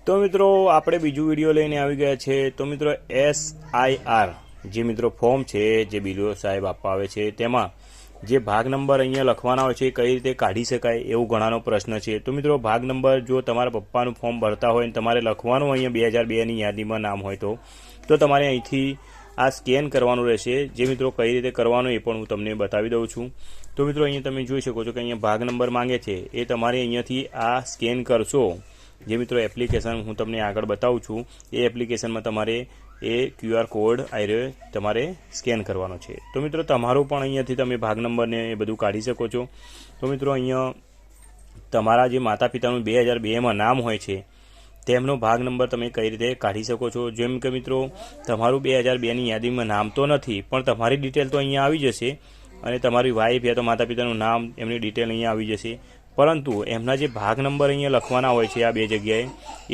તો મિત્રો આપણે બીજું વિડીયો લઈને આવી ગયા છે। તો મિત્રો SIR જે મિત્રો ફોર્મ છે જે બીડીઓ સાહેબ આપવા આવે છે તેમાં જે ભાગ નંબર અહીંયા લખવાના હોય છે કઈ રીતે કાઢી શકાય એવું ઘણાનો પ્રશ્ન છે। તો મિત્રો ભાગ નંબર જો તમારા પપ્પાનું ફોર્મ ભરતા હોય અને તમારે લખવાનું અહીંયા 2002ની યાદીમાં નામ હોય તો તમારે અહીંથી આ સ્કેન કરવાનું રહેશે। જે મિત્રો કઈ રીતે કરવાનું એ પણ હું તમને બતાવી દઉં છું। તો મિત્રો અહીંયા તમે જોઈ શકો છો કે અહીંયા ભાગ નંબર માંગે છે એ તમારે અહીંયાથી આ સ્કેન કરશો। જે મિત્રો એપ્લિકેશન હું તમને આગળ બતાવું છું એ એપ્લિકેશનમાં તમારે એ QR કોડ આયરે તમારે સ્કેન કરવાનો છે। તો મિત્રો તમારો પણ અહીંયાથી તમે ભાગ નંબરને એ બધું કાઢી શકો છો। તો મિત્રો અહીંયા તમારા જે માતા પિતાનું 2002માં નામ હોય છે તેમનો ભાગ નંબર તમે કઈ રીતે કાઢી શકો છો। જેમ કે મિત્રો તમારું 2002ની યાદીમાં નામ તો નથી પણ તમારી ડિટેલ તો અહીંયા આવી જશે અને તમારી વાઈફ યા તો માતા પિતાનું નામ એમની ડિટેલ અહીંયા આવી જશે, પરંતુ એમના જે ભાગ નંબર અહીંયા લખવાના હોય છે આ બે જગ્યાએ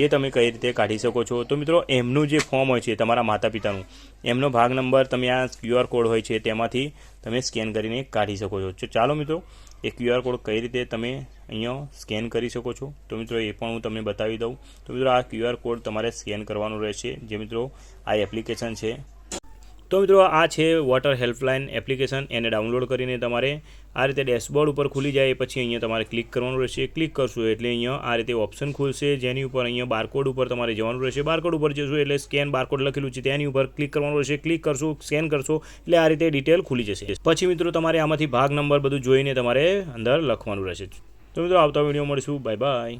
એ તમે કઈ રીતે કાઢી શકો છો। તો મિત્રો એમનું જે ફોર્મ હોય છે તમારા માતા પિતાનું એમનો ભાગ નંબર તમે આ QR કોડ હોય છે તેમાંથી તમે સ્કેન કરીને કાઢી શકો છો। તો ચાલો મિત્રો એ QR કોડ કઈ રીતે તમે અહીંયા સ્કેન કરી શકો છો તો મિત્રો એ પણ હું તમને બતાવી દઉં। તો મિત્રો આ QR કોડ તમારે સ્કેન કરવાનું રહેશે। જે મિત્રો આ એપ્લિકેશન છે તો મિત્રો આ છે વોટર હેલ્પલાઇન એપ્લિકેશન, એને ડાઉનલોડ કરીને તમારે આ રીતે ડેશબોર્ડ ઉપર ખુલી જાય પછી અહીંયા તમારે ક્લિક કરવાનું રહેશે। ક્લિક કરશો એટલે અહીંયા આ રીતે ઓપ્શન ખુલશે જેની ઉપર અહીંયા બારકોડ ઉપર તમારે જવાનું રહેશે। બારકોડ ઉપર જશો એટલે સ્કેન બારકોડ લખેલું છે તેની ઉપર ક્લિક કરવાનું રહેશે। ક્લિક કરશો, સ્કેન કરશો એટલે આ રીતે ડિટેલ ખુલી જશે। પછી મિત્રો તમારે આમાંથી ભાગ નંબર બધું જોઈને તમારે અંદર લખવાનું રહેશે। તો મિત્રો આવતા વિડીયો મળીશું, બાય બાય।